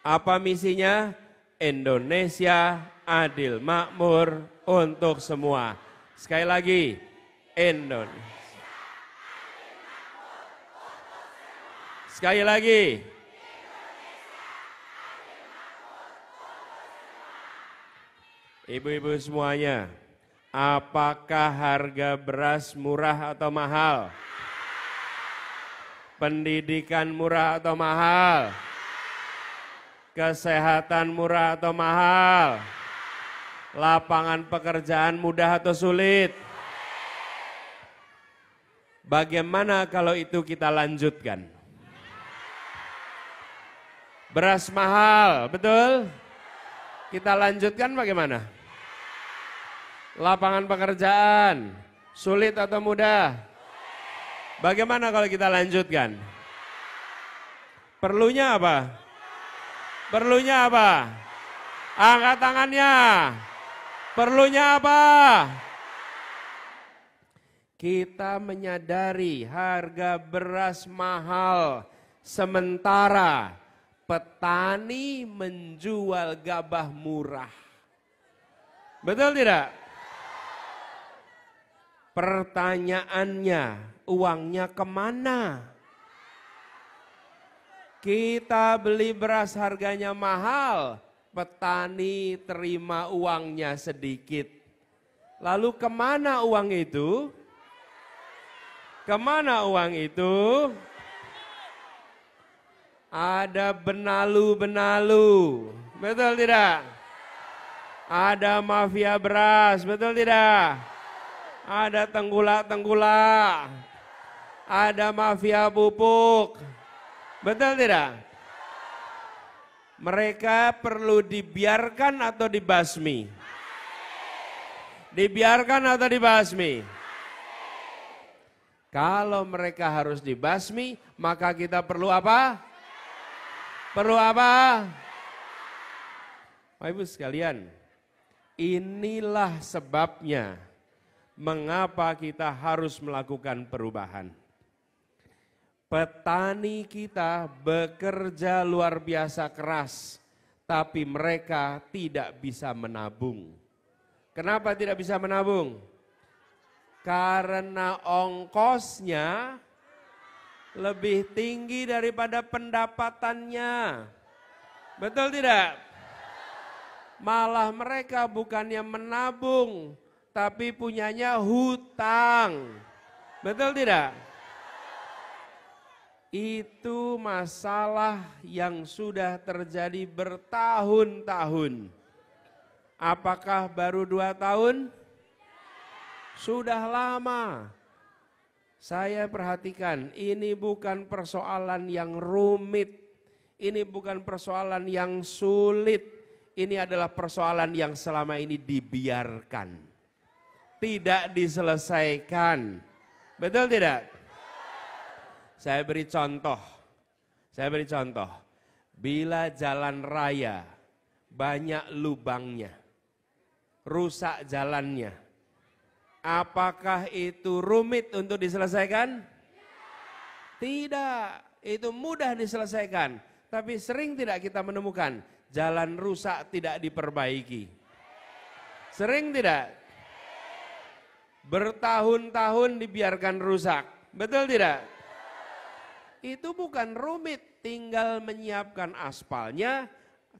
Apa misinya? Indonesia adil makmur untuk semua. Sekali lagi, Indonesia. Sekali lagi. Ibu-ibu semuanya, apakah harga beras murah atau mahal? Pendidikan murah atau mahal? Kesehatan murah atau mahal? Lapangan pekerjaan mudah atau sulit? Bagaimana kalau itu kita lanjutkan? Beras mahal, betul? Kita lanjutkan bagaimana? Lapangan pekerjaan, sulit atau mudah? Bagaimana kalau kita lanjutkan? Perlunya apa? Perlunya apa? Angkat tangannya. Perlunya apa? Kita menyadari harga beras mahal, sementara petani menjual gabah murah. Betul tidak? Pertanyaannya, uangnya kemana? Kita beli beras harganya mahal, petani terima uangnya sedikit. Lalu kemana uang itu? Kemana uang itu? Ada benalu-benalu, betul tidak? Ada mafia beras, betul tidak? Ada tenggulak-tenggulak, ada mafia pupuk, betul tidak? Mereka perlu dibiarkan atau dibasmi? Dibiarkan atau dibasmi? Kalau mereka harus dibasmi, maka kita perlu apa? Perlu apa? Bapak Ibu sekalian, inilah sebabnya mengapa kita harus melakukan perubahan. Petani kita bekerja luar biasa keras, tapi mereka tidak bisa menabung. Kenapa tidak bisa menabung? Karena ongkosnya lebih tinggi daripada pendapatannya. Betul tidak? Malah mereka bukannya menabung, tapi punyanya hutang. Betul tidak? Itu masalah yang sudah terjadi bertahun-tahun. Apakah baru 2 tahun? Sudah lama. Saya perhatikan, ini bukan persoalan yang rumit. Ini bukan persoalan yang sulit. Ini adalah persoalan yang selama ini dibiarkan. Tidak diselesaikan. Betul tidak? Saya beri contoh. Bila jalan raya banyak lubangnya, rusak jalannya, apakah itu rumit untuk diselesaikan? Tidak, itu mudah diselesaikan. Tapi sering tidak kita menemukan jalan rusak tidak diperbaiki. Sering tidak? Bertahun-tahun dibiarkan rusak, betul tidak? Itu bukan rumit, tinggal menyiapkan aspalnya,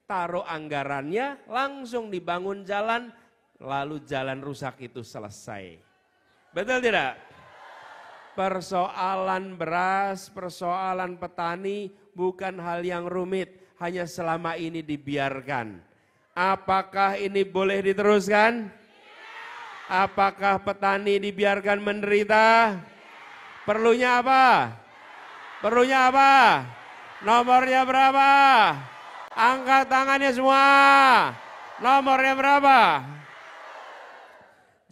taruh anggarannya, langsung dibangun jalan, lalu jalan rusak itu selesai. Betul tidak? Persoalan beras, persoalan petani bukan hal yang rumit, hanya selama ini dibiarkan. Apakah ini boleh diteruskan? Apakah petani dibiarkan menderita? Perlunya apa? Perlunya apa? Nomornya berapa? Angkat tangannya semua. Nomornya berapa?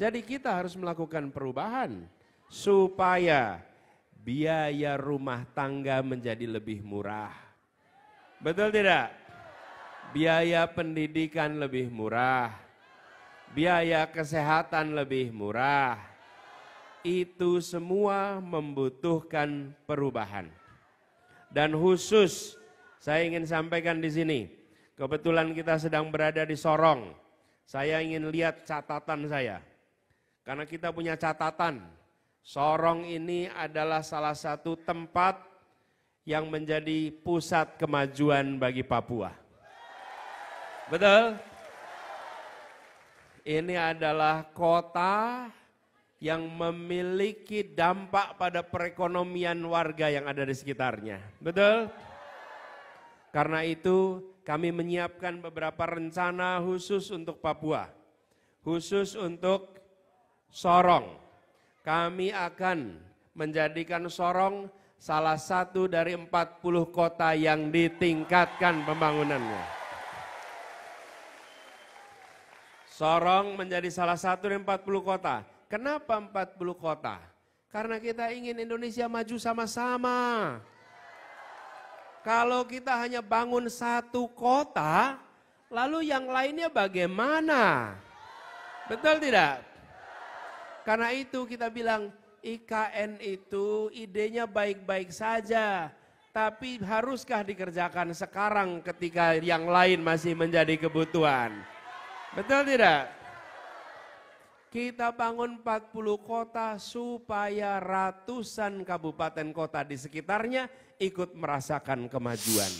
Jadi kita harus melakukan perubahan supaya biaya rumah tangga menjadi lebih murah. Betul tidak? Biaya pendidikan lebih murah. Biaya kesehatan lebih murah. Itu semua membutuhkan perubahan. Dan khusus saya ingin sampaikan di sini, Kebetulan kita sedang berada di Sorong. Saya ingin lihat catatan saya. Karena kita punya catatan. Sorong ini adalah salah satu tempat yang menjadi pusat kemajuan bagi Papua. Betul? Ini adalah kota yang memiliki dampak pada perekonomian warga yang ada di sekitarnya. Betul? Karena itu kami menyiapkan beberapa rencana khusus untuk Papua. Khusus untuk Sorong. Kami akan menjadikan Sorong salah satu dari 40 kota yang ditingkatkan pembangunannya. Sorong menjadi salah satu dari 40 kota. Kenapa 40 kota? Karena kita ingin Indonesia maju sama-sama. Kalau kita hanya bangun satu kota, lalu yang lainnya bagaimana? Betul tidak? Karena itu kita bilang IKN itu idenya baik-baik saja. Tapi haruskah dikerjakan sekarang ketika yang lain masih menjadi kebutuhan? Betul tidak? Kita bangun 40 kota supaya ratusan kabupaten kota di sekitarnya ikut merasakan kemajuan.